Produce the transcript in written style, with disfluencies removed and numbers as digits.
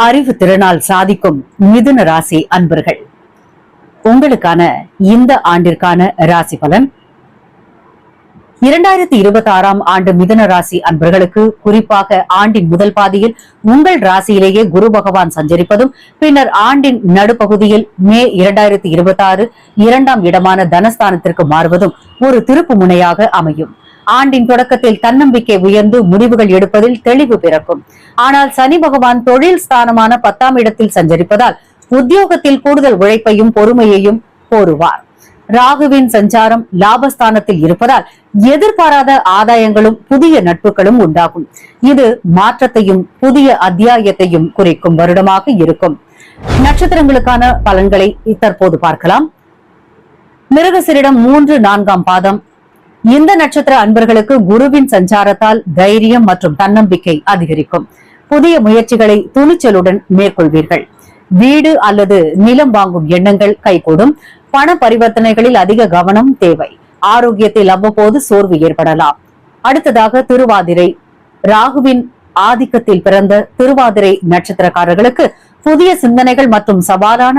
அறிவு திறனால் சாதிக்கும் மிதுன ராசி அன்பர்கள், உங்களுக்கான இந்த ஆண்டிற்கான ராசி பலன் 2026ஆம் ஆண்டு மிதுன ராசி அன்பர்களுக்கு குறிப்பாக ஆண்டின் முதல் பாதியில் உங்கள் ராசியிலேயே குரு பகவான் சஞ்சரிப்பதும், பின்னர் ஆண்டின் நடுப்பகுதியில் மே 2026 இரண்டாம் இடமான தனஸ்தானத்திற்கு மாறுவதும் ஒரு திருப்பு முனையாக அமையும். ஆண்டின் தொடக்கத்தில் தன்னம்பிக்கை உயர்ந்து முடிவுகள் எடுப்பதில் தெளிவு பிறக்கும். ஆனால் சனி பகவான் தொழில் ஸ்தானமான 10ஆம் இடத்தில் சஞ்சரிப்பதால் உத்தியோகத்தில் கூடுதல் உழைப்பையும் பொறுமையையும் கோருவார். ராகுவின் சஞ்சாரம் லாபஸ்தானத்தில் இருப்பதால் எதிர்பாராத ஆதாயங்களும் புதிய நட்புகளும் உண்டாகும். இது மாற்றத்தையும் புதிய அத்தியாயத்தையும் குறிக்கும் வருடமாக இருக்கும். நட்சத்திரங்களுக்கான பலன்களை தற்போது பார்க்கலாம். மிருகசீரிடம் 3, 4ஆம் பாதம். இந்த நட்சத்திர அன்பர்களுக்கு குருவின் சஞ்சாரத்தால் தைரியம் மற்றும் தன்னம்பிக்கை அதிகரிக்கும். புதிய முயற்சிகளை துணிச்சலுடன் மேற்கொள்வீர்கள். வீடு அல்லது நிலம் வாங்கும் எண்ணங்கள் கைகூடும். பண பரிவர்த்தனைகளில் அதிக கவனம் தேவை. ஆரோக்கியத்தில் அவ்வப்போது சோர்வு ஏற்படலாம். அடுத்ததாக திருவாதிரை. ராகுவின் ஆதிக்கத்தில் பிறந்த திருவாதிரை நட்சத்திரக்காரர்களுக்கு புதிய சிந்தனைகள் மற்றும் சவாலான